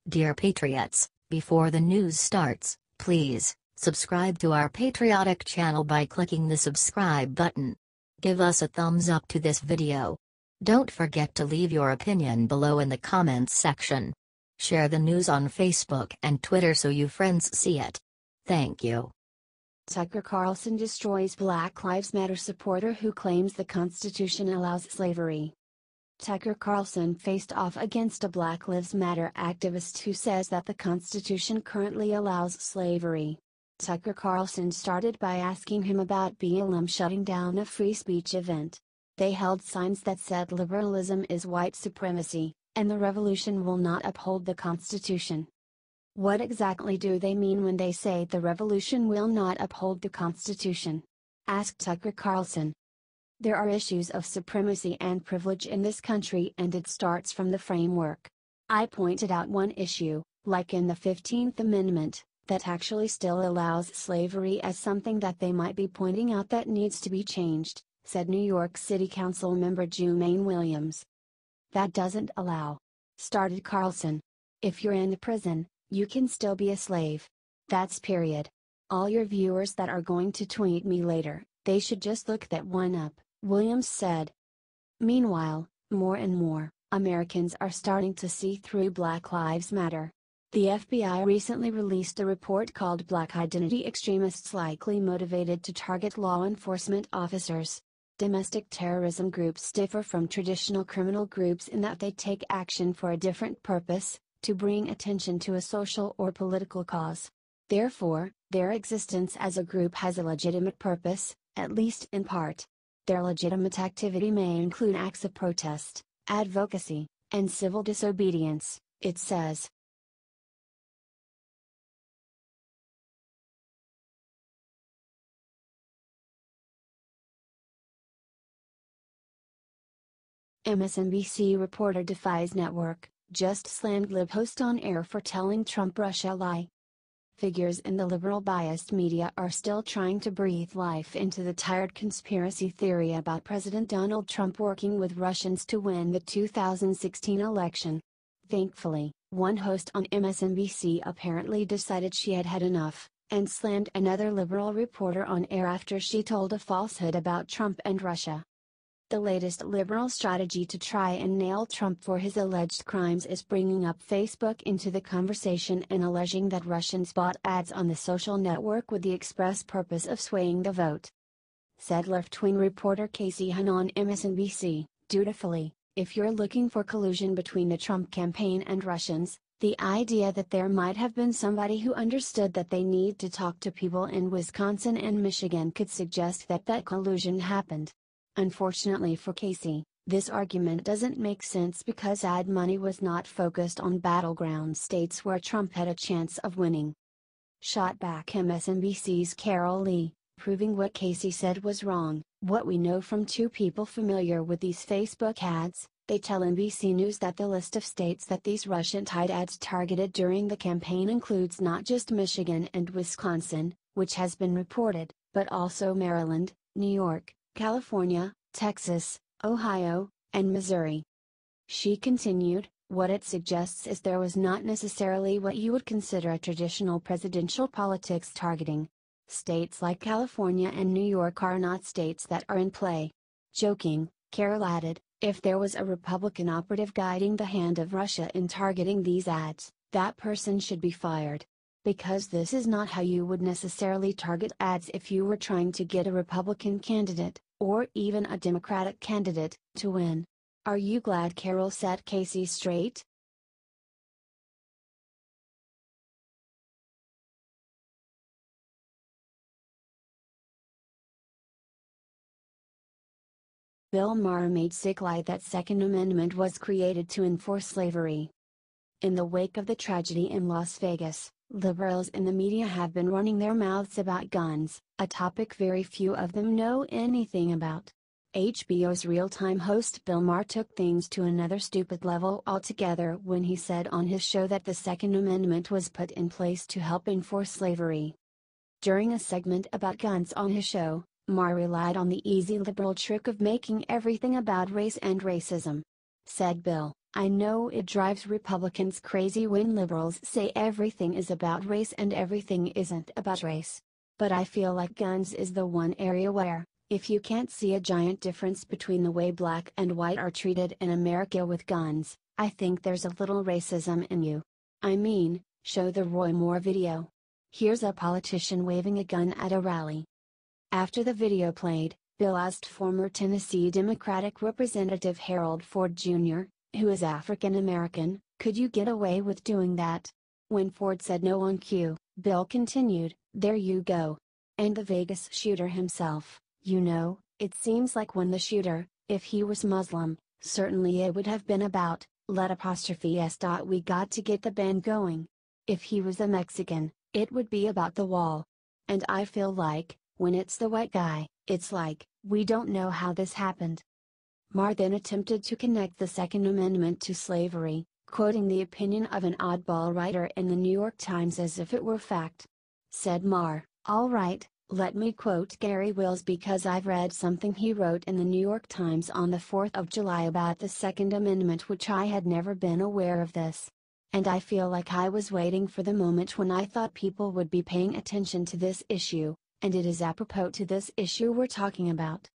Dear Patriots, before the news starts, please subscribe to our patriotic channel by clicking the subscribe button. Give us a thumbs up to this video. Don't forget to leave your opinion below in the comments section. Share the news on Facebook and Twitter so your friends see it. Thank you. Tucker Carlson destroys Black Lives Matter supporter who claims the Constitution allows slavery. Tucker Carlson faced off against a Black Lives Matter activist who says that the Constitution currently allows slavery. Tucker Carlson started by asking him about BLM shutting down a free speech event. They held signs that said liberalism is white supremacy, and the revolution will not uphold the Constitution. What exactly do they mean when they say the revolution will not uphold the Constitution? Asked Tucker Carlson. There are issues of supremacy and privilege in this country, and it starts from the framework. I pointed out one issue, like in the 15th Amendment, that actually still allows slavery as something that they might be pointing out that needs to be changed, said New York City Council member Jumaane Williams. That doesn't allow. Started Carlson. If you're in the prison, you can still be a slave. That's period. All your viewers that are going to tweet me later, they should just look that one up, Williams said. Meanwhile, more and more Americans are starting to see through Black Lives Matter. The FBI recently released a report called Black Identity Extremists Likely Motivated to Target Law Enforcement Officers. Domestic terrorism groups differ from traditional criminal groups in that they take action for a different purpose, to bring attention to a social or political cause. Therefore, their existence as a group has a legitimate purpose, at least in part. Their legitimate activity may include acts of protest, advocacy, and civil disobedience, it says. MSNBC reporter defies network, just slammed Lib host on air for telling Trump Russia lie. Figures in the liberal-biased media are still trying to breathe life into the tired conspiracy theory about President Donald Trump working with Russians to win the 2016 election. Thankfully, one host on MSNBC apparently decided she had had enough, and slammed another liberal reporter on air after she told a falsehood about Trump and Russia. The latest liberal strategy to try and nail Trump for his alleged crimes is bringing up Facebook into the conversation and alleging that Russians bought ads on the social network with the express purpose of swaying the vote. Said left-wing reporter Casey Hahn on MSNBC, dutifully, if you're looking for collusion between the Trump campaign and Russians, the idea that there might have been somebody who understood that they need to talk to people in Wisconsin and Michigan could suggest that that collusion happened. Unfortunately for Casey, this argument doesn't make sense because ad money was not focused on battleground states where Trump had a chance of winning. Shot back MSNBC's Carol Lee, proving what Casey said was wrong. What we know from two people familiar with these Facebook ads, they tell NBC News that the list of states that these Russian-tied ads targeted during the campaign includes not just Michigan and Wisconsin, which has been reported, but also Maryland, New York, California, Texas, Ohio, and Missouri. She continued, what it suggests is there was not necessarily what you would consider a traditional presidential politics targeting. States like California and New York are not states that are in play. Joking, Carol added, if there was a Republican operative guiding the hand of Russia in targeting these ads, that person should be fired. Because this is not how you would necessarily target ads if you were trying to get a Republican candidate, or even a Democratic candidate, to win. Are you glad Carol set Casey straight? Bill Maher made sick lie that Second Amendment was created to enforce slavery. In the wake of the tragedy in Las Vegas, liberals in the media have been running their mouths about guns, a topic very few of them know anything about. HBO's real-time host Bill Maher took things to another stupid level altogether when he said on his show that the Second Amendment was put in place to help enforce slavery. During a segment about guns on his show, Maher relied on the easy liberal trick of making everything about race and racism. Said Bill, I know it drives Republicans crazy when liberals say everything is about race and everything isn't about race. But I feel like guns is the one area where, if you can't see a giant difference between the way black and white are treated in America with guns, I think there's a little racism in you. I mean, show the Roy Moore video. Here's a politician waving a gun at a rally. After the video played, Bill asked former Tennessee Democratic Representative Harold Ford Jr., who is African American, "Could you get away with doing that?" When Ford said no on cue, Bill continued, "There you go. And the Vegas shooter himself, you know, it seems like when the shooter, if he was Muslim, certainly it would have been about, we got to get the band going. If he was a Mexican, it would be about the wall. And I feel like, when it's the white guy, it's like, we don't know how this happened." Maher then attempted to connect the Second Amendment to slavery, quoting the opinion of an oddball writer in the New York Times as if it were fact. Said Maher, "All right, let me quote Gary Wills because I've read something he wrote in the New York Times on the 4th of July about the Second Amendment, which I had never been aware of this. And I feel like I was waiting for the moment when I thought people would be paying attention to this issue, and it is apropos to this issue we're talking about."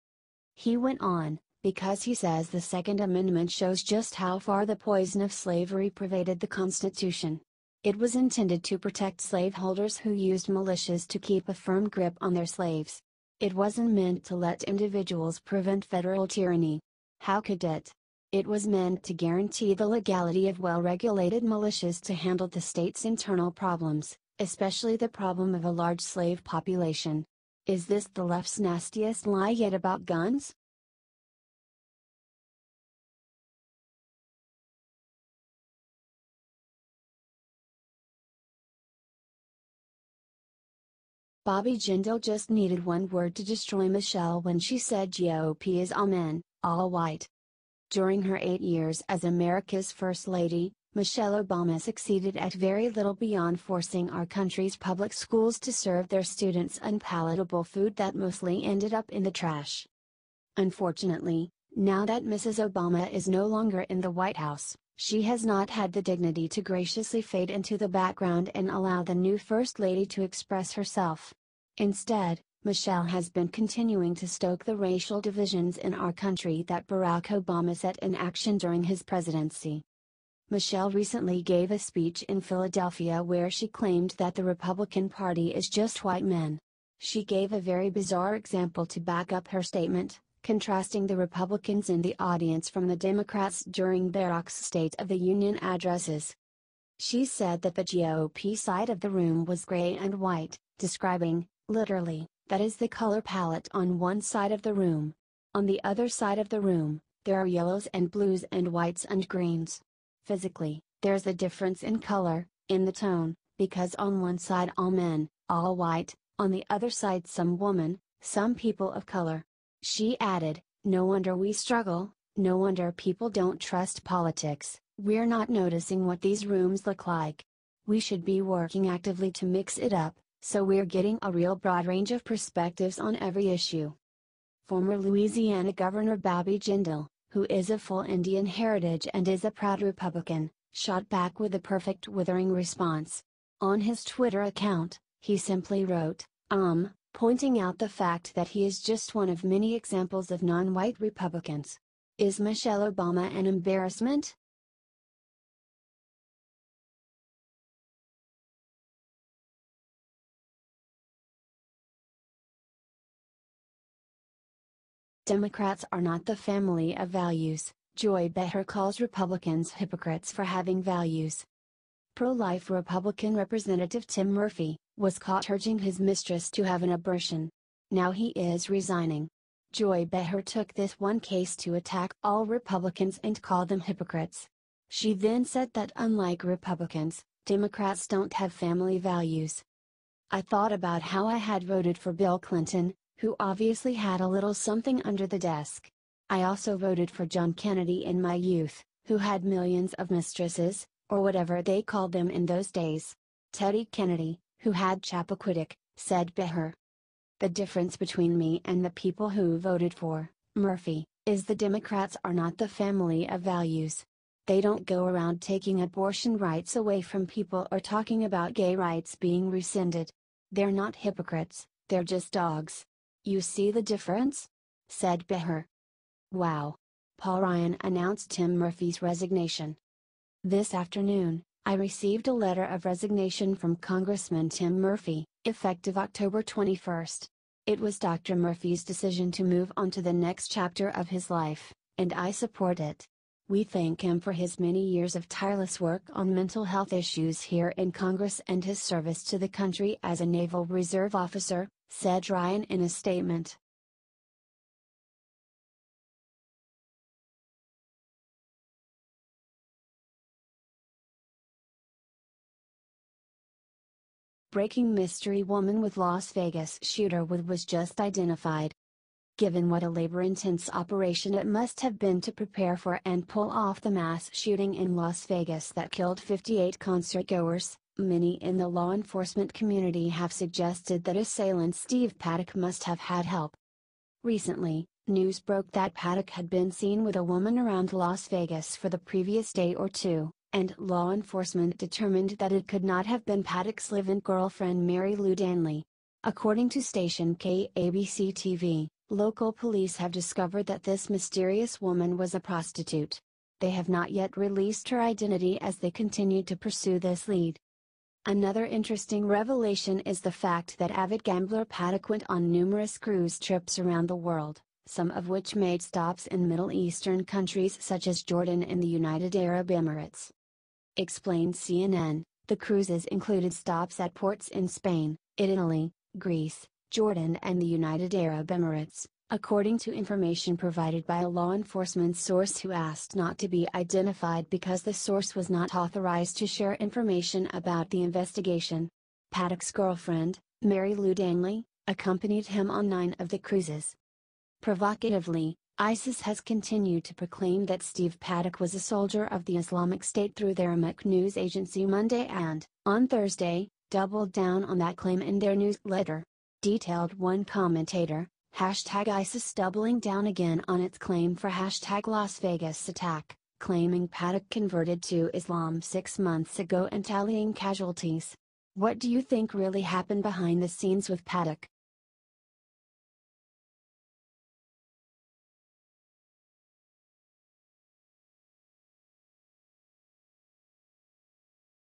He went on, because he says the Second Amendment shows just how far the poison of slavery pervaded the Constitution. It was intended to protect slaveholders who used militias to keep a firm grip on their slaves. It wasn't meant to let individuals prevent federal tyranny. How could it? It was meant to guarantee the legality of well-regulated militias to handle the state's internal problems, especially the problem of a large slave population. Is this the left's nastiest lie yet about guns? Bobby Jindal just needed one word to destroy Michelle when she said GOP is all men, all white. During her 8 years as America's First Lady, Michelle Obama succeeded at very little beyond forcing our country's public schools to serve their students unpalatable food that mostly ended up in the trash. Unfortunately, now that Mrs. Obama is no longer in the White House, she has not had the dignity to graciously fade into the background and allow the new First Lady to express herself. Instead, Michelle has been continuing to stoke the racial divisions in our country that Barack Obama set in action during his presidency. Michelle recently gave a speech in Philadelphia where she claimed that the Republican Party is just white men. She gave a very bizarre example to back up her statement, contrasting the Republicans in the audience from the Democrats during Barack's State of the Union addresses. She said that the GOP side of the room was gray and white, describing, literally, that is the color palette on one side of the room. On the other side of the room, there are yellows and blues and whites and greens. Physically, there's a difference in color, in the tone, because on one side all men, all white, on the other side some woman, some people of color. She added, "No wonder we struggle, no wonder people don't trust politics, we're not noticing what these rooms look like. We should be working actively to mix it up, so we're getting a real broad range of perspectives on every issue." Former Louisiana Governor Bobby Jindal, who is of full Indian heritage and is a proud Republican, shot back with a perfect withering response. On his Twitter account, he simply wrote, pointing out the fact that he is just one of many examples of non-white Republicans. Is Michelle Obama an embarrassment? Democrats are not the family of values. Joy Behar calls Republicans hypocrites for having values. Pro-life Republican Representative Tim Murphy was caught urging his mistress to have an abortion. Now he is resigning. Joy Behar took this one case to attack all Republicans and call them hypocrites. She then said that unlike Republicans, Democrats don't have family values. I thought about how I had voted for Bill Clinton, who obviously had a little something under the desk. I also voted for John Kennedy in my youth, who had millions of mistresses, or whatever they called them in those days. Teddy Kennedy, who had Chappaquiddick, said Behar. The difference between me and the people who voted for Murphy is the Democrats are not the family of values. They don't go around taking abortion rights away from people or talking about gay rights being rescinded. They're not hypocrites, they're just dogs. You see the difference? Said Behar. Wow. Paul Ryan announced Tim Murphy's resignation. This afternoon, I received a letter of resignation from Congressman Tim Murphy, effective October 21st. It was Dr. Murphy's decision to move on to the next chapter of his life, and I support it. We thank him for his many years of tireless work on mental health issues here in Congress and his service to the country as a Naval Reserve officer, said Ryan in a statement. Breaking mystery woman with Las Vegas shooter was just identified. Given what a labor-intense operation it must have been to prepare for and pull off the mass shooting in Las Vegas that killed 58 concertgoers, many in the law enforcement community have suggested that assailant Steve Paddock must have had help. Recently, news broke that Paddock had been seen with a woman around Las Vegas for the previous day or two, and law enforcement determined that it could not have been Paddock's live-in girlfriend Mary Lou Danley. According to station KABC-TV, local police have discovered that this mysterious woman was a prostitute. They have not yet released her identity as they continue to pursue this lead. Another interesting revelation is the fact that avid gambler Paddock went on numerous cruise trips around the world, some of which made stops in Middle Eastern countries such as Jordan and the United Arab Emirates. Explained CNN, the cruises included stops at ports in Spain, Italy, Greece, Jordan and the United Arab Emirates, according to information provided by a law enforcement source who asked not to be identified because the source was not authorized to share information about the investigation. Paddock's girlfriend, Mary Lou Danley, accompanied him on 9 of the cruises. Provocatively, ISIS has continued to proclaim that Steve Paddock was a soldier of the Islamic State through their Amaq news agency Monday and, on Thursday, doubled down on that claim in their newsletter. Detailed one commentator, #ISIS doubling down again on its claim for #Las Vegas attack, claiming Paddock converted to Islam 6 months ago and tallying casualties. What do you think really happened behind the scenes with Paddock?